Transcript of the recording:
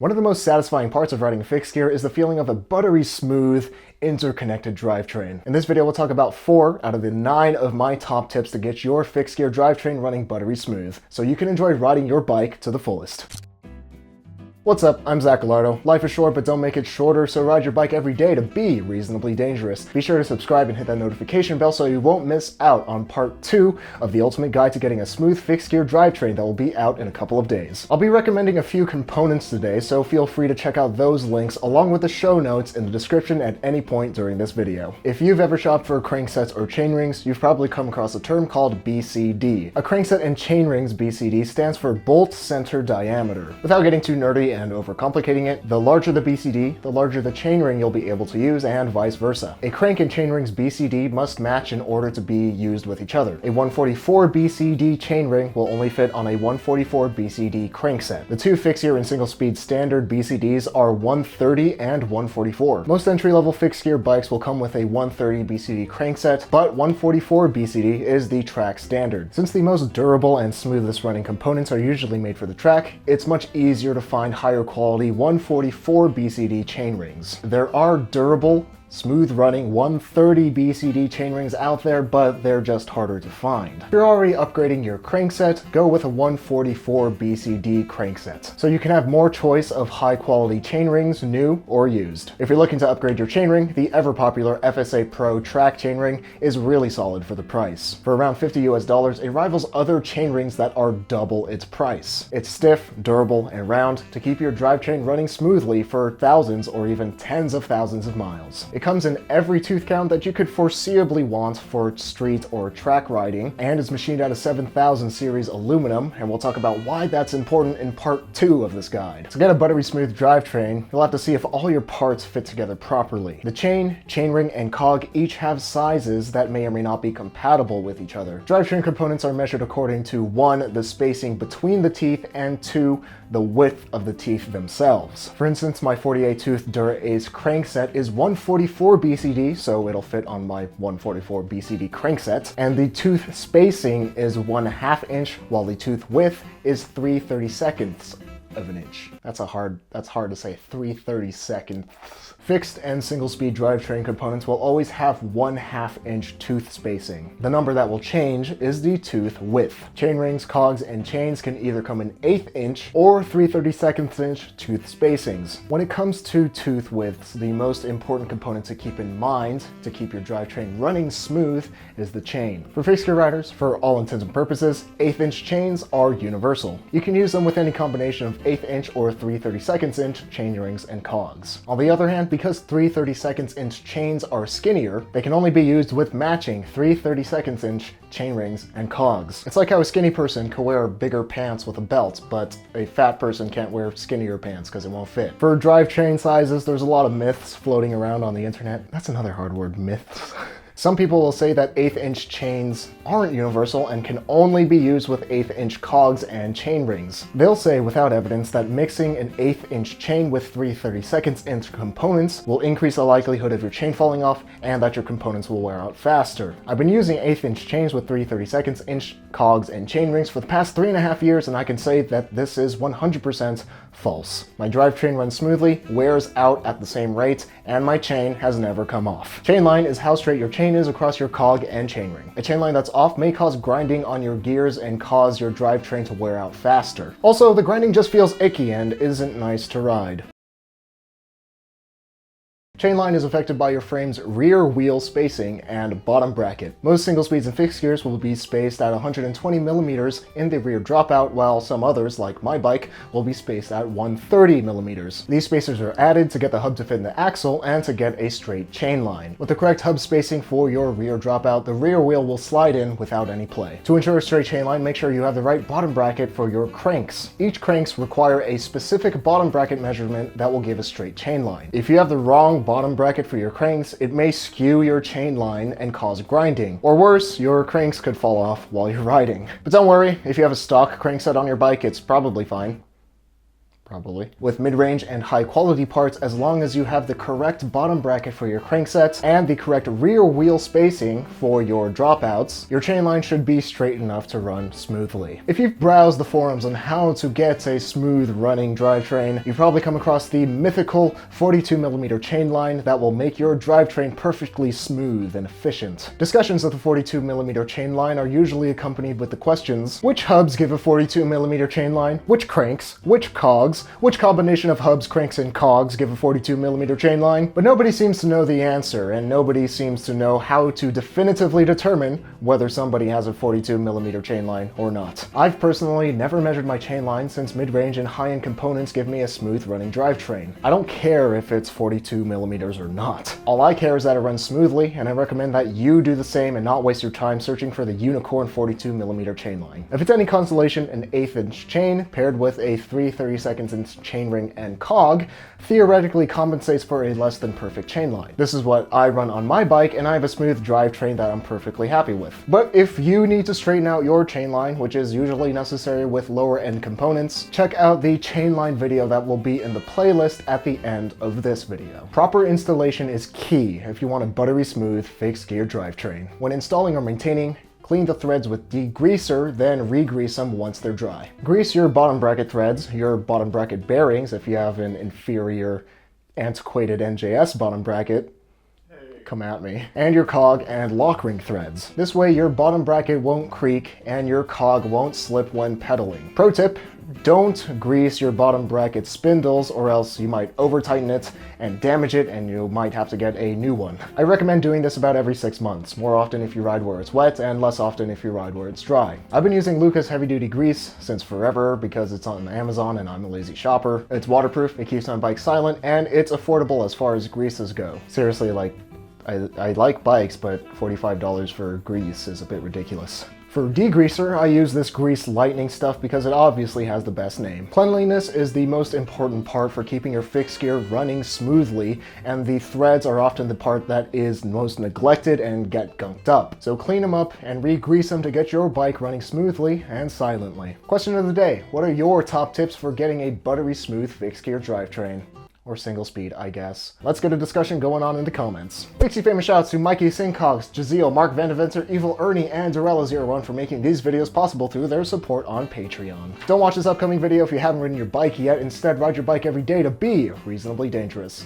One of the most satisfying parts of riding a fixed gear is the feeling of a buttery smooth, interconnected drivetrain. In this video, we'll talk about 4 out of the 9 of my top tips to get your fixed gear drivetrain running buttery smooth, so you can enjoy riding your bike to the fullest. What's up? I'm Zach Gallardo. Life is short, but don't make it shorter, so ride your bike every day to be reasonably dangerous. Be sure to subscribe and hit that notification bell so you won't miss out on part 2 of the ultimate guide to getting a smooth fixed gear drivetrain that will be out in a couple of days. I'll be recommending a few components today, so feel free to check out those links along with the show notes in the description at any point during this video. If you've ever shopped for cranksets or chainrings, you've probably come across a term called BCD. A crankset and chainrings BCD stands for bolt center diameter. Without getting too nerdy and overcomplicating it, the larger the BCD, the larger the chainring you'll be able to use, and vice versa. A crank and chainring's BCD must match in order to be used with each other. A 144 BCD chainring will only fit on a 144 BCD crankset. The two fixed gear and single speed standard BCDs are 130 and 144. Most entry-level fixed gear bikes will come with a 130 BCD crankset, but 144 BCD is the track standard. Since the most durable and smoothest running components are usually made for the track, it's much easier to find higher quality 144 BCD chainrings. There are durable, smooth running 130 BCD chainrings out there, but they're just harder to find. If you're already upgrading your crankset, go with a 144 BCD crankset, so you can have more choice of high quality chainrings, new or used. If you're looking to upgrade your chainring, the ever popular FSA Pro track chainring is really solid for the price. For around $50 US, it rivals other chainrings that are double its price. It's stiff, durable, and round to keep your drivetrain running smoothly for thousands or even tens of thousands of miles. It comes in every tooth count that you could foreseeably want for street or track riding, and is machined out of 7000 series aluminum, and we'll talk about why that's important in part 2 of this guide. To get a buttery smooth drivetrain, you'll have to see if all your parts fit together properly. The chain, chainring, and cog each have sizes that may or may not be compatible with each other. Drivetrain components are measured according to 1, the spacing between the teeth, and 2, the width of the teeth themselves. For instance, my 48 tooth Dura-Ace crankset is 144 BCD, so it'll fit on my 144 BCD crankset, and the tooth spacing is 1/2 inch, while the tooth width is 3/32 of an inch. That's hard to say, 3/32. Fixed and single speed drivetrain components will always have 1/2 inch tooth spacing. The number that will change is the tooth width. Chainrings, cogs, and chains can either come in 1/8 inch or 3/32 inch tooth spacings. When it comes to tooth widths, the most important component to keep in mind to keep your drivetrain running smooth is the chain. For fixed gear riders, for all intents and purposes, 1/8 inch chains are universal. You can use them with any combination of 1/8 inch or 3/32 inch chainrings and cogs. On the other hand, because 3/32 inch chains are skinnier, they can only be used with matching 3/32 inch chainrings and cogs. It's like how a skinny person can wear bigger pants with a belt, but a fat person can't wear skinnier pants because it won't fit. For drivetrain sizes, there's a lot of myths floating around on the internet. That's another hard word, myths. Some people will say that 1/8 inch chains aren't universal and can only be used with 1/8 inch cogs and chain rings. They'll say without evidence that mixing an 1/8 inch chain with 3/32 inch components will increase the likelihood of your chain falling off and that your components will wear out faster. I've been using 1/8 inch chains with 3/32 inch cogs and chain rings for the past 3.5 years, and I can say that this is 100% false. My drivetrain runs smoothly, wears out at the same rate, and my chain has never come off. Chainline is how straight your chain is across your cog and chainring. A chainline that's off may cause grinding on your gears and cause your drivetrain to wear out faster. Also, the grinding just feels icky and isn't nice to ride. Chainline is affected by your frame's rear wheel spacing and bottom bracket. Most single speeds and fixed gears will be spaced at 120 millimeters in the rear dropout, while some others, like my bike, will be spaced at 130 millimeters. These spacers are added to get the hub to fit in the axle and to get a straight chainline. With the correct hub spacing for your rear dropout, the rear wheel will slide in without any play. To ensure a straight chainline, make sure you have the right bottom bracket for your cranks. Each cranks require a specific bottom bracket measurement that will give a straight chainline. If you have the wrong bottom bracket for your cranks, it may skew your chain line and cause grinding. Or worse, your cranks could fall off while you're riding. But don't worry, if you have a stock crankset on your bike, it's probably fine. probably, with mid-range and high-quality parts as long as you have the correct bottom bracket for your cranksets and the correct rear wheel spacing for your dropouts, your chainline should be straight enough to run smoothly. If you've browsed the forums on how to get a smooth running drivetrain, you've probably come across the mythical 42mm chainline that will make your drivetrain perfectly smooth and efficient. Discussions of the 42mm chainline are usually accompanied with the questions, which hubs give a 42mm chainline? Which cranks? Which cogs? Which combination of hubs, cranks, and cogs give a 42mm chainline? But nobody seems to know the answer, and nobody seems to know how to definitively determine whether somebody has a 42mm chainline or not. I've personally never measured my chainline since mid-range and high-end components give me a smooth running drivetrain. I don't care if it's 42mm or not. All I care is that it runs smoothly, and I recommend that you do the same and not waste your time searching for the unicorn 42mm chainline. If it's any consolation, an 1/8 inch chain paired with a 3/32 inch chainring and cog theoretically compensates for a less than perfect chainline. This is what I run on my bike, and I have a smooth drivetrain that I'm perfectly happy with. But if you need to straighten out your chainline, which is usually necessary with lower end components, check out the chainline video that will be in the playlist at the end of this video. Proper installation is key if you want a buttery smooth fixed gear drivetrain. When installing or maintaining, clean the threads with degreaser, then re-grease them once they're dry. Grease your bottom bracket threads, your bottom bracket bearings if you have an inferior, antiquated NJS bottom bracket, come at me, and your cog and lock ring threads. This way your bottom bracket won't creak and your cog won't slip when pedaling. Pro tip, don't grease your bottom bracket spindles or else you might over tighten it and damage it and you might have to get a new one. I recommend doing this about every 6 months, more often if you ride where it's wet and less often if you ride where it's dry. I've been using Lucas heavy duty grease since forever because it's on Amazon and I'm a lazy shopper. It's waterproof, it keeps my bike silent, and it's affordable as far as greases go. Seriously, like, I like bikes, but $45 for grease is a bit ridiculous. For degreaser, I use this grease lightning stuff because it obviously has the best name. Cleanliness is the most important part for keeping your fixed gear running smoothly, and the threads are often the part that is most neglected and get gunked up. So clean them up and re-grease them to get your bike running smoothly and silently. Question of the day, what are your top tips for getting a buttery smooth fixed gear drivetrain? Or single speed, I guess. Let's get a discussion going on in the comments. Fixie famous shoutouts to Mikey Sincox, Jeziel, Vandeventer, Evil Ernie, and Dorella01 for making these videos possible through their support on Patreon. Don't watch this upcoming video if you haven't ridden your bike yet. Instead, ride your bike every day to be reasonably dangerous.